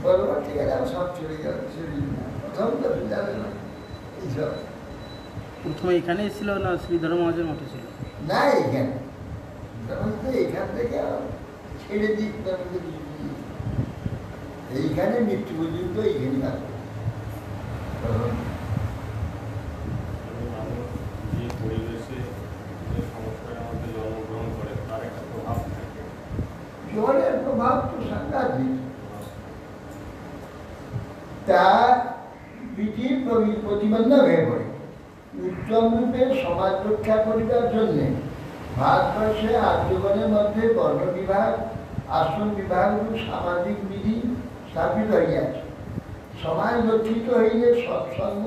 পরবর্তী গেলে সব চলে গেল, প্রথম তো জানে না এইসব। প্রথমে এখানে ছিল না শ্রীধর মহাজের মঠে ছিল? না এখানে, এখান থেকে ছেড়ে দিক, এইখানে মৃত্যু পর্যন্ত এইখানে থাকবে। জলের প্রভাব তো সাংঘাতিক, তা পৃথিবীর প্রতিবন্ধক হয়ে পড়ে। উত্তম রূপে সমাজ রক্ষা করিবার জন্যে ভারতবর্ষে আজীবনের মধ্যে বর্ণ বিভাগ, আশ্রম বিভাগ ও সামাজিক বিধি স্থাপিত হইয়াছে। সমাজ গঠিত হইলে সৎসঙ্গ,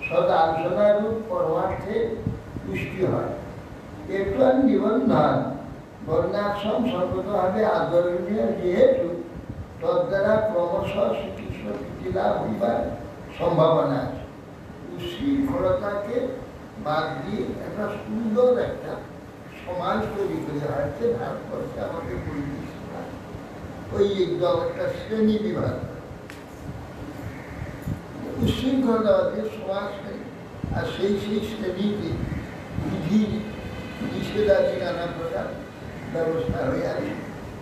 সদ আলোচনারূপ পরমার্থে পুষ্টি হয়। এর নিবন্ধন বর্ণাশ্রম সর্বতভাবে আদরণীয়, যেহেতু তদ্বারা ক্রমশ শ্রীকৃষ্ণ প্রীতি লাভ হইবার সম্ভাবনা আছে। উশৃঙ্খলতাকে বাদ দিয়ে একটা সুন্দর একটা সমাজ তৈরি করে হয়েছে ভারতবর্ষে আমাদের পরিবেশ। ওই একদম একটা শ্রেণী বিভাগ, উশৃঙ্খলতাবাদের সমাজ শ্রেণী, আর সেই শ্রেণীতে বিধি নিষেধাজ্ঞা নানা প্রকার ব্যবস্থা হয়ে আছে।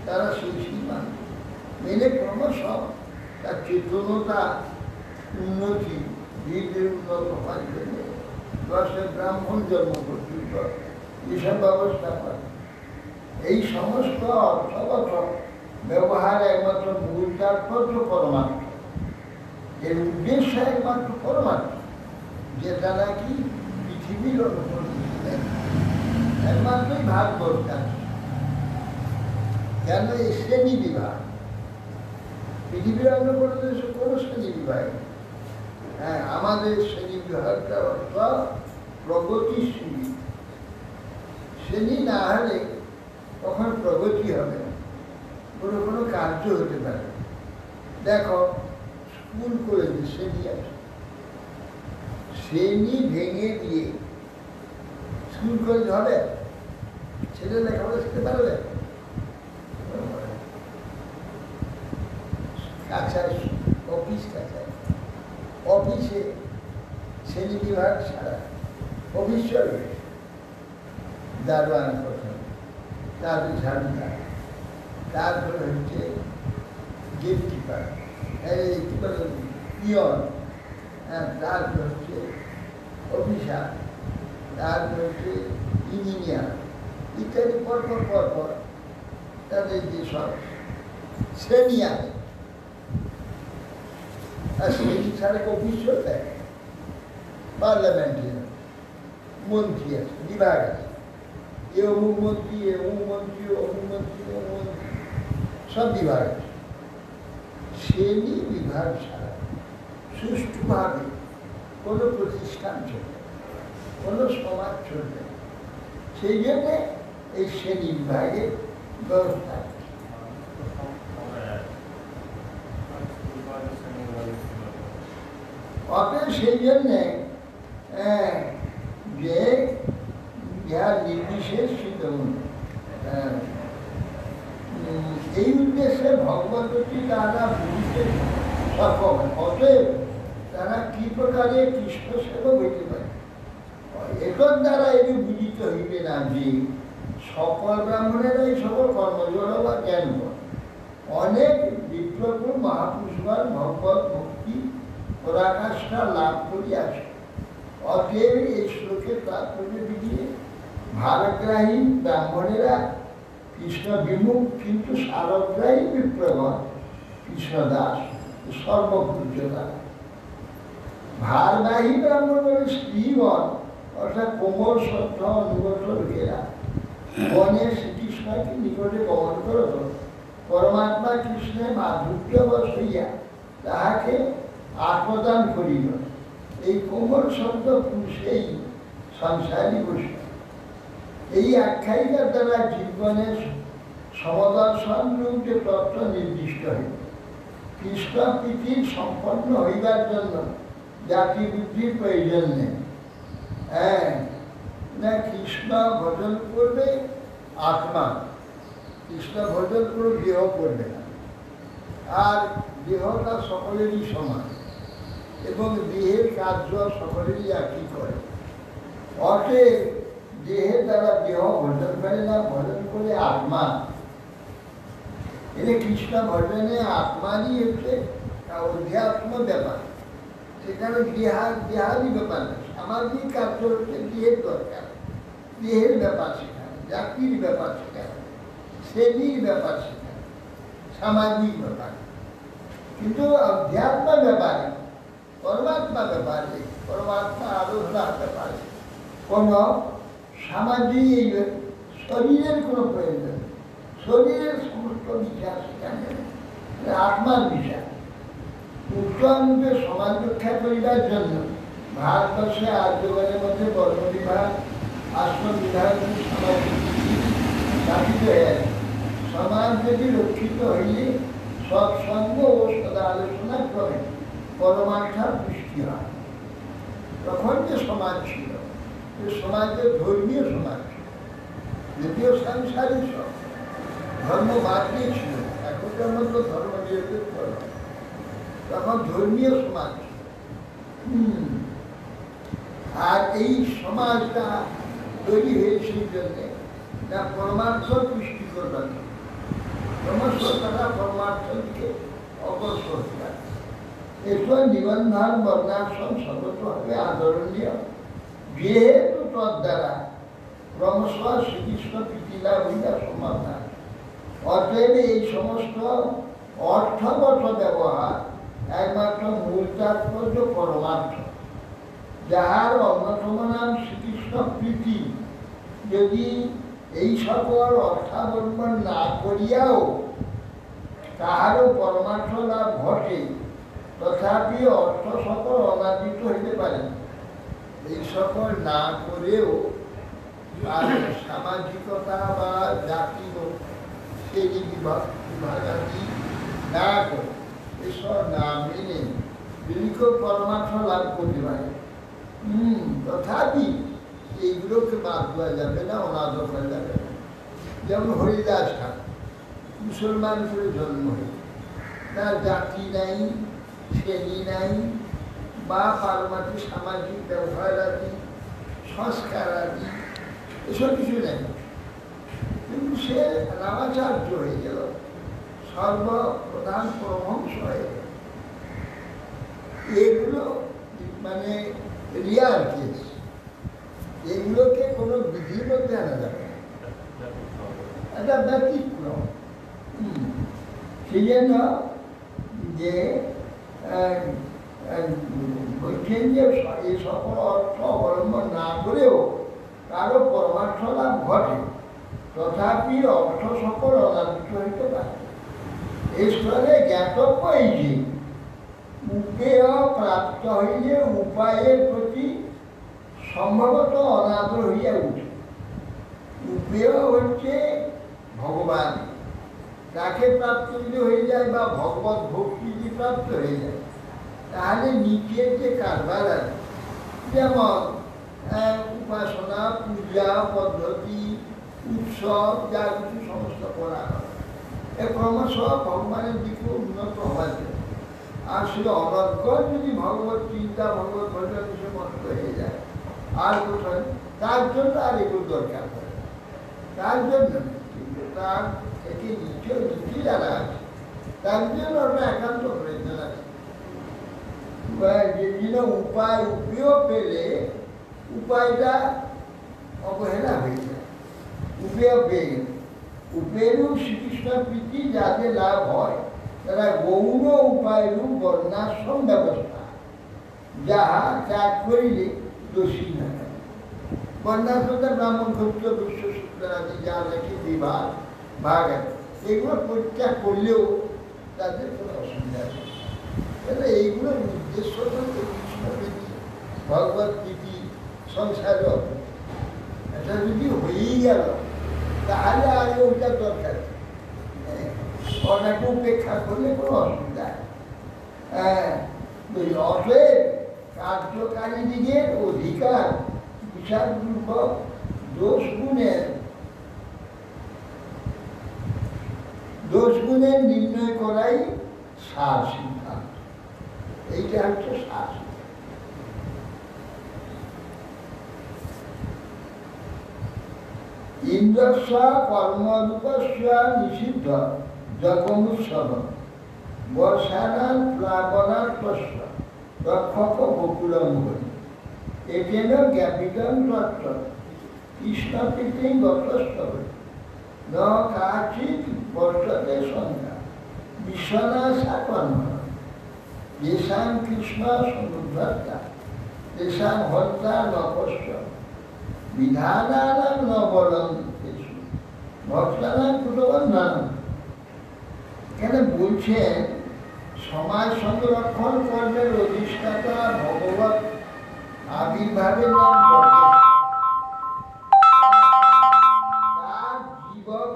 তারা সেই মানে মেনে ক্রমশ তার চেতনতা উন্নতি ধীরে ধীরে উন্নত হওয়ার জন্য দশে ব্রাহ্মণ জন্ম পর্যন্ত এসব ব্যবস্থা করে। এই সমস্ত অর্থগত ব্যবহার একমাত্র মূল তাৎপর্য পরমার্থ, এর উদ্দেশ্য একমাত্র পরমার্থ, যেটা নাকি পৃথিবীর অনুকূল একমাত্রই ভারতবর্ষ আছে। কেন এই শ্রেণী বিভাগ? পৃথিবীর অন্য কোনো দেশে কোনো শ্রেণী বিভাগ, হ্যাঁ আমাদের শ্রেণী বিভাগটা অর্থ প্রগতিশীল। শ্রেণী না হলে তখন প্রগতি হবে না, কোনো কার্য হতে পারে। দেখো স্কুল কলেজে শ্রেণী আছে, শ্রেণী ভেঙে দিয়ে স্কুল কলেজ হবে? ছেলে লেখাপড়া শিখতে পারবে? কাছায় অফিস, কাছায় অফিসে শ্রেণী বিভাগ ছাড়া অফিস চলবে। দারোয়ান প্রথম, তারপরে ঝাড়ুদার, তারপরে হচ্ছে গেট কিপার, পিয়ন, তারপরে হচ্ছে অফিসার, তারপরে হচ্ছে ইঞ্জিনিয়ার ইত্যাদি। পরপর তাদের যেসব শ্রেণী আছে, আর শ্রেণী ছাড়া অফিস চলবে। পার্লামেন্টে মন্ত্রী আছে, বিভাগ আছে, এ অমুক মন্ত্রী, এ অমুক মন্ত্রী, অমুক মন্ত্রী, অমুক মন্ত্রী, সব বিভাগ আছে। শ্রেণী বিভাগ ছাড়া সুষ্ঠুভাবে কোনো প্রতিষ্ঠান চলবে, কোনো সমাজ চলবে। সেই জন্যে এই শ্রেণী বিভাগের ব্যবস্থা। অতএব সেই জন্যে যে যার নির্বিশেষ এই উদ্দেশ্যে ভগবতী তারা বুঝতে সক্ষম। অতএব তারা কি প্রকারে কৃষ্ণ সেবক হইতে পারে, এটার দ্বারা এটি বুঝিত হইবে না যে সকল ব্রাহ্মণেরাই সকল কর্মজড় বা জ্ঞান করে। অনেক বিপ্লব মহাপুরুষগণ ভগবত ভক্তি পরাকাষ্ঠা লাভ করিয়াছে। অতএব এই শ্লোকের তাৎপর্য বুঝিয়ে ভারগ্রাহী ব্রাহ্মণেরা কৃষ্ণ বিমুখ, কিন্তু সারগ্রাহী বিপ্লবগণ কৃষ্ণদাস সর্বপূজ্যতা। ভারবাহী ব্রাহ্মণের স্ত্রীগণ অর্থাৎ কোমল শ্রদ্ধা অনুগত লোকেরা বনে শ্রীকৃষ্ণকে নিকটে গমন করত, পরমাত্মা কৃষ্ণের মাধুর্যবশ হইয়া তাহাকে আত্মদান করিল। এই কোমল শব্দ পুরুষেই সংসারী বসে। এই আখ্যায়িকার দ্বারা জীবনের সমদর্শন রূপ যে তত্ত্ব নির্দিষ্ট হইল। কৃষ্ণ প্রীতির সম্পন্ন হইবার জন্য জাতি বুদ্ধির প্রয়োজন নেই। হ্যাঁ, না কৃষ্ণ ভজন করবে আত্মা, কৃষ্ণ ভজন করে দেহ করবে না। আর দেহটা সকলেরই সমান এবং দেহের কার্য সকলেরই একই করে। অতএব দেহের দ্বারা দেহ ভজন করে না, ভজন করে আত্মা। এতে কৃষ্ণ ভজনে আত্মারই হচ্ছে অধ্যাত্ম ব্যাপার, সেখানে দেহাদি ব্যাপার না। সামাজিক কার্য হচ্ছে দেহের দরকার, দেহের ব্যাপার সেখানে, জাতির ব্যাপার সেখানে, শ্রেণীর ব্যাপার সেখানে, সামাজিক ব্যাপার। কিন্তু অধ্যাত্ম ব্যাপারে, পরমাত্মা ব্যাপারে, পরমাত্মা আলোচনার ব্যাপারে কোনো সামাজিক শরীরের কোনো প্রয়োজন নেই। শরীরের সমস্ত বিচার সেখানে আত্মার বিচার। উচ্চাঙ্গে সমাজ রক্ষা করিবার জন্য ভারতবর্ষে আর্যগণের মধ্যে বর্ণ বিভাগ, আশ্রম বিভাগ, সমাজ স্থাপিত হয়ে আছে। সমাজ যদি রক্ষিত হইলে সৎসঙ্গ ও সদা আলোচনা ক্রমে পরমার্থার সৃষ্টি হয়। তখন যে সমাজ ছিল, যে সমাজের ধর্মীয় সমাজ, যদিও সাংসারিক সব ধর্ম বাদ দিয়েছিল, এখনকার মতো ধর্ম নিরপেক্ষ নয়, তখন ধর্মীয় সমাজ ছিল। আর এই সমাজটা তৈরি হয়েছে এই জন্যে না পরমার্থ সৃষ্টি করবার জন্য। ক্রমশ তারা পরমার্থের দিকে অগ্রসর হয়। এরপর নিবন্ধন বর্ণাশ্রম সর্বতভাবে আদরণীয়, যেহেতু তদ্বারা ক্রমশ শ্রীকৃষ্ণ প্রীতি লাভ হইবার সম্ভাবনা। অতএব এই সমস্ত অর্থগত ব্যবহার একমাত্র মূল তাৎপর্য পরমার্থ, যাহার অন্যতম নাম শ্রীকৃষ্ণ প্রীতি। যদি এই সকল অর্থাবলম্বন না করিয়াও তাহারও পরমার্থ লাভ ঘটে, তথাপি অর্থ সকল অনাদিত হইতে পারে। এই সকল না করেও সামাজিকতা বা জাতি শ্রেণী বিভাগাদি না করে, এসব না মেনে যদি কেউ পরমার্থ লাভ করতে পারে, তথাপি এইগুলোকে বাদ দেওয়া যাবে না, অনাদর করা যাবে না। যেমন হরিদাস ঠাকুর মুসলমান করে জন্ম হয়ে, তার জাতি নাই, শ্রেণী নাই, বা পারমার্থিক সামাজিক ব্যবহার আদি, সংস্কার আদি, এসব কিছু নেই। কিন্তু সে রামাচার্য হয়ে গেল, সর্বপ্রধান পরমহংস হয়ে গেল। এগুলো মানে রিয়ার কেস, এগুলোকে কোনো বিধির মধ্যে আনা যাবে না, এটা ব্যতিক্রম। সেই জন্য যে বলছেন যে এই সকল অর্থ অবলম্বন না করেও কারো পরমার্থ লাভ ঘটে, তথাপি অর্থ সকল অনাদিত হইতে পারে। এই স্তরে জ্ঞাতব্য এই যে উপায় প্রাপ্ত হইলে উপায়ের প্রতি সম্ভবত অনাদর হইয়া উঠে। উপায় হচ্ছে ভগবান, তাকে প্রাপ্ত যদি হয়ে যায় বা ভগবত ভক্তি যদি প্রাপ্ত হয়ে যায়, তাহলে নিচের যে কারবার আছে, যেমন উপাসনা, পূজা পদ্ধতি, উৎসব, যা কিছু সমস্ত করা হয়, এ ক্রমশ ভগবানের দিকে উন্নত হওয়ার জন্য। আর সে অনর্গ যদি ভগবত চিন্তা, ভগবত ভজন সে মস্ত হয়ে যায়, আর কোথায় তার জন্য আর এগুলো দরকার পড়ে, তার জন্য। কিন্তু তার থেকে নিচে যারা আছে তার জন্য ওটা একান্ত প্রয়োজন আছে। যেদিন উপায় পেলে উপায়টা অবহেলা হয়ে যায়, উপায় পেয়ে গেল। উপায়েরও শ্রীকৃষ্ণ প্রীতি যাদের লাভ হয়, তারা গৌণ উপায়েরও বর্ণাশ্রম ব্যবস্থা, যাহা ত্যাগ করিলে দোষী না থাকে। বর্ণাশ্রমটা ব্রাহ্মণ, ক্ষত্র, বৈশ্য, শূদ্র আদি যা লেখে বিভাগ ভাগ আছে, এগুলো পরিত্যাগ করলেও তাদের কোনো অসুবিধা নেই। তাহলে এইগুলোর উদ্দেশ্য হচ্ছে কৃষ্ণ প্রীতি, ভগবত প্রীতি, সংসার। এটা যদি হয়েই গেল তাহলে আর ওইটা দরকার, ওটাকে উপেক্ষা করলে কোনো অসুবিধা নেই। অতএব কার্যকারী দিকের অধিকার বিচারপূর্বক দোষ গুণের নির্ণয় করাই সার সিদ্ধান্ত। এইটা হচ্ছে সার। ইন্দ্রস্য কর্মরূপস্য নিষিদ্ধ জগমুৎসব বর্ষানান প্লাবনার্থস্য রক্ষক বকুলম বলি এতেন জ্ঞাপিতং তত্ত্ব কৃষ্ণপ্রীতি গতস্তব ন কাচিৎ বর্ষতে সংজ্ঞা বিশ্বনাশা কর্ম যেষাং কৃষ্ণ সমুদ্ধর্তা তেষাং হর্তা নপস্য বিধানানাং ন বলন্তেষু ভক্তানাং কুতবন্ধনম। এখানে বলছেন সমাজ সংরক্ষণ কর্মের অধিষ্ঠাতা ভগবত আবির্ভাবের নাম বটে। তার জীবক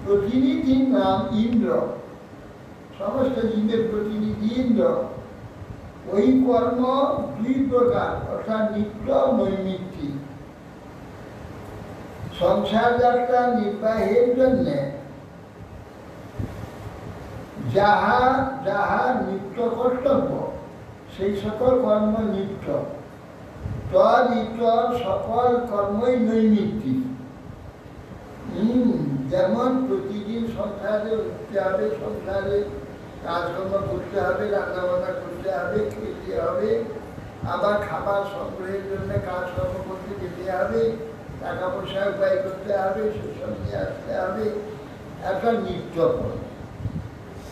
প্রতিনিধির নাম ইন্দ্র, সমস্ত জীবের প্রতিনিধি ইন্দ্র। ওই কর্ম দুই প্রকার, অর্থাৎ নিত্য নৈমিত্তিক। সংসার যাত্রা নির্বাহের জন্য যাহা যাহা নিত্য কর্তব্য সেই সকল কর্ম নিত্য, তদ ইতর সকল কর্মই নৈমিত্তিক। যেমন প্রতিদিন সংসারে উঠতে হবে, সংসারে কাজকর্ম করতে হবে, রান্নাবান্না করতে হবে, খেতে হবে, আবার খাবার সংগ্রহের জন্য কাজকর্ম করতে যেতে হবে, টাকা পয়সা উপায় করতে হবে, সেসব নিয়ে আসতে হবে, একটা নিত্য কর্ম।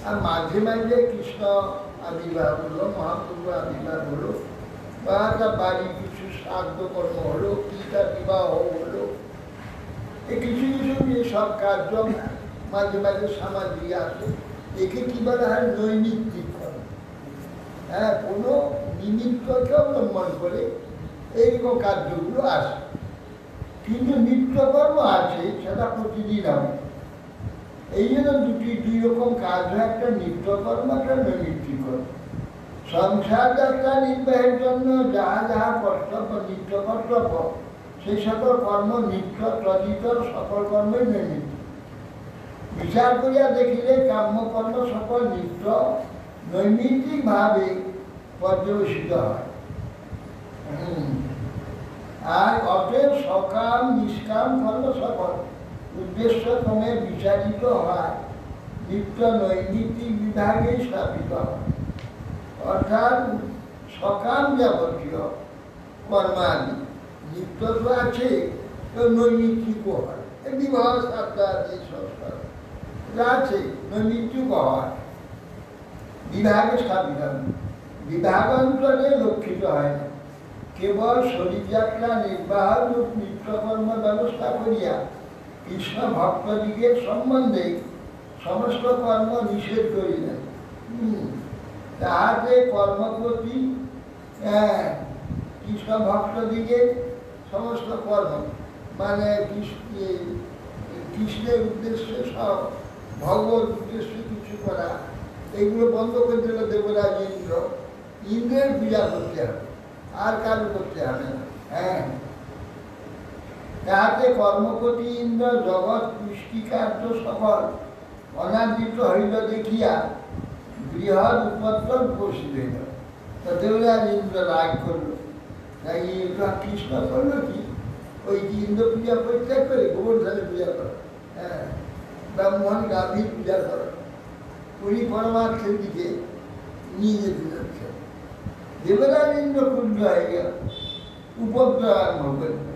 আর মাঝে মাঝে কৃষ্ণ আবির্ভাব হলো, মহাপ্রভু আবির্ভাব হলো, বা তার বাড়ির কিছু শ্রাদ্ধ কর্ম হলো, পিতা বিবাহ হলো, এই কিছু কিছু সব কার্য মাঝে মাঝে সামাজিক আসে। একে কি বলা হয়? নৈমিত্তিক কর্ম। হ্যাঁ, কোনো নিমিত্তকে অবলম্বন করে এইরকম কার্যগুলো আসে। কিন্তু নিত্যকর্ম আছে, সেটা প্রতিদিন হবে। এই জন্য দুই রকম কাজ হয়, একটা নিত্যকর্ম, একটা নৈমিত্তিক কর্ম। সংসার যাত্রা নির্বাহের জন্য যাহা যাহা কর্তব্য, নিত্য কর্তব্য, সেই সকল কর্ম নিত্য, তদিতর সকল কর্মই নৈমিত্তিক। বিচার করিয়া দেখিলে কাম্যকর্ম সকল নিত্য নৈমিত্তিক ভাবে পর্যবেসিত হয়। আর অতএব সকাম নিষ্কাম কর্ম সকল উদ্দেশ্য ক্রমে বিচারিত হয়, নিত্য নৈমিত্তিক বিভাগে স্থাপিত হয়। অর্থাৎ সকাম যাবতীয় কর্মাদি নিত্য তো আছে, তো নৈমিত্তিকও হয়। বিবাহ শ্রাদ্ধ আদি সংস্কার আছে, নৈমিত্তিক হয়, বিভাগে স্থাপিত হয়। বিভাগান্তরে লক্ষিত হয় না। কেবল শরীরযাত্রা নির্বাহ রূপ নিত্যকর্ম ব্যবস্থা করিয়া কৃষ্ণ ভক্তদিগের সম্বন্ধে সমস্ত কর্ম নিষেধ করিলেন। তাহাতে কর্মপ্রতি কৃষ্ণ ভক্তদিগের সমস্ত কর্ম, মানে কৃষ্ণের উদ্দেশ্যে সব, ভগবত উদ্দেশ্যে কিছু করা, এগুলো বন্ধ করে দিল দেবরাজ ইন্দ্র। ইন্দ্রের পূজা করতে হবে, আর কারো করতে হবে না। হ্যাঁ, তাহাতে কর্মপতি ইন্দ্র জগৎ পুষ্টিকার্য সকল অনাদৃত হইল দেখিয়া বৃহৎ উপদ্রব উপস্থিত হইল। তো দেবরাজ ইন্দ্র রাগ করলো। তাই কৃষ্ণ করলো কি? ওই ইন্দ্র পূজা পরিত্যাগ করে গোবর্ধনের পূজা করো, হ্যাঁ, ব্রাহ্মণ গাভীর পূজা করো। উনি পরমার্থের দিকে নিয়ে যেতে যাচ্ছে। দেবরাজ ইন্দ্র ক্ষুণ্ণ হয়ে গেল, উপদ্রব আরম্ভ করল।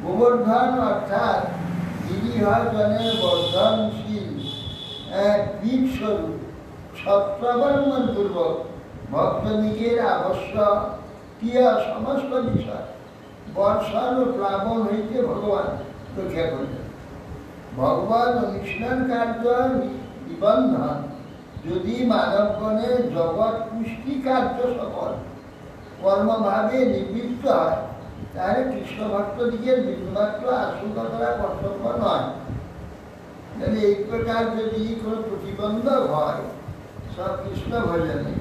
গোবর্ধন অর্থাৎ যিনি হয় জনের বর্ধনশীল বীজ স্বরূপ, ছত্রাবলম্বন পূর্বক ভক্তদিগের আবশ্যকীয় সমস্ত বিষয় বর্ষণ ও প্লাবন হইতে ভগবান রক্ষা করলেন। ভগবান অনুষ্ঠান কার্য নিবন্ধন যদি মানবগণের জগৎ পুষ্টি কার্য সকল কর্মভাবে নিবৃত্ত হয়, তাহলে কৃষ্ণ ভক্তদিগের বিন্দুমাত্র আশঙ্কা করা কর্তব্য নয়। তাহলে এই প্রকার যদি কোনো প্রতিবন্ধক হয় সব কৃষ্ণ ভজনে,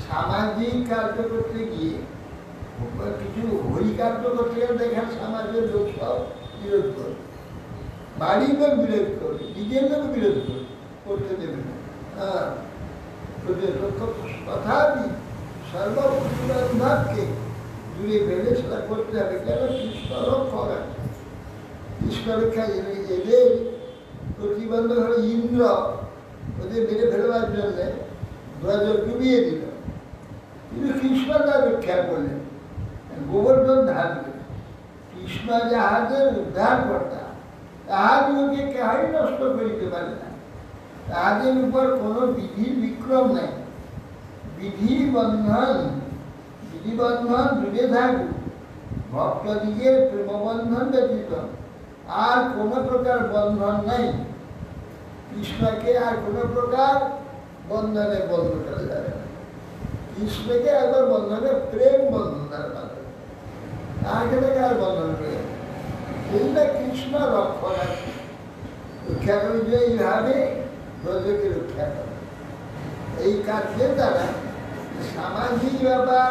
সামাজিক কার্য করতে গিয়ে, কিছু হরি কার্য করতে গেলে দেখেন সমাজের লোক সব বিরোধ করে, বাড়ির লোক বিরোধ করে, নিজের লোক বিরোধ করে, করতে দেবে না। হ্যাঁ, তথাপি সর্বপ্রতিবন্ধককে দূরে ফেলে সেটা করতে হবে। কেন? কৃষ্ণ রক্ষক আছে, কৃষ্ণ রক্ষা। এদের প্রতিবন্ধক হল ইন্দ্র, ওদের মেরে ফেলবার জন্য ধ্বজ ডুবিয়ে দিল, কিন্তু কৃষ্ণ তার রক্ষা করলেন, গোবর্ধন ধার দিলেন। কৃষ্ণ যাহাদের উদ্ধার কর্তা, তাহাদিগকে কেহই নষ্ট করিতে পারে না। তাহাদের উপর কোনো বিধির বিক্রম নাই। বিধিবন্ধন দূরে থাকুক, ভক্তদিগের প্রেমবন্ধন ব্যতীত আর কোনো প্রকার বন্ধন নাই। কৃষ্ণকে আর কোনো প্রকার বন্ধনে বন্ধ করা যাবে না। কৃষ্ণকে একবার বন্ধনে প্রেম বন্ধন তার মাধ্যমে, তাকে থেকে আর বন্ধন করে এইটা কৃষ্ণ রক্ষণ আছে। রক্ষা করে যে এইভাবে ব্রজকে রক্ষা করে। এই কার্যের দ্বারা সামাজিক ব্যাপার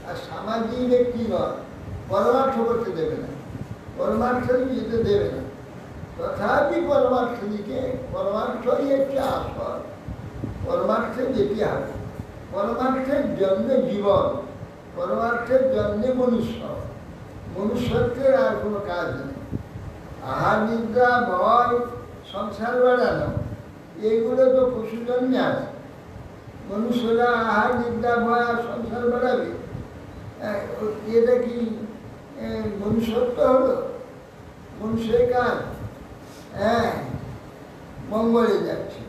আর সামাজিক ব্যক্তিগণ পরমার্থ করতে দেবে না, পরমার্থ যেতে দেবে না। তথাপি পরমার্থই একটি আসল, পরমার্থে যেতে হবে। পরমার্থের জন্য জীবন, পরমার্থের জন্যে মনুষ্যত্বের আর কোনো কাজ নেই। আহার নিদ্রা ভয় সংসার বাড়ানো এগুলো তো পশু জন্মে আছে। মনুষ্যরা আহার নিদ্রা ভয় আর সংসার বাড়াবে, এটা কি মনুষ্যত্ব হলো? মনুষ্যের কাজ মঙ্গলে যাচ্ছে,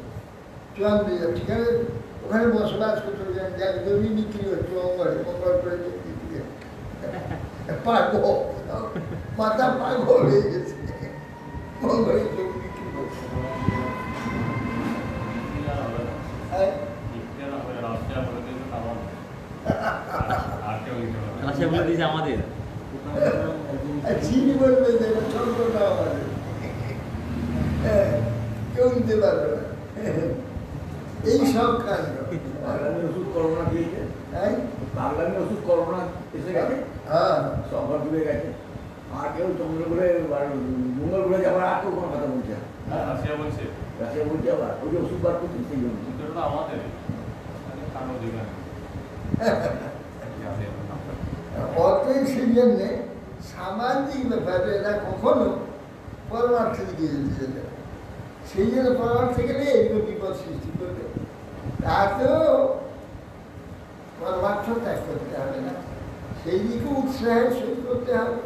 চন্দ্রে যাচ্ছে, ওখানে বসবাস করতে যাক, জমি বিক্রি হচ্ছে মঙ্গলে, মঙ্গল করে বিক্রি হচ্ছে। পাগল, মাথা পাগল হয়ে গেছে, মঙ্গলে জমি বিক্রি করছে। আমাদের চিনি বলবে যে চন্দ্রটা আমাদের, কেউ নিতে পারবে না। এই সব কাজ ওষুধ করোনা দিয়েছে, বাংলাদেশের ওষুধ করোনা এসে গেছে, সফর ডুবে গেছে। আর কেউ চন্দ্র করে মঙ্গল করে যাবার আর কেউ কোনো কথা বলছে না। রাশিয়া বলছে আবার ওই যে ওষুধ বার করছে সেই জন্য আমাদের অতএব সেই জন্যে সামাজিক ব্যাপারে এরা কখনো পরমার্থে দিকে যেতে যেতে না। সেই জন্য পরমার্থে গেলে এগুলো বিপদ সৃষ্টি করবে। তাতেও পরমার্থ ত্যাগ করতে হবে না, সেই দিকে উৎসাহের সহিত করতে হবে।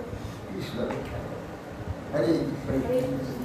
কৃষ্ণ রক্ষা করে। হরে কৃষ্ণ।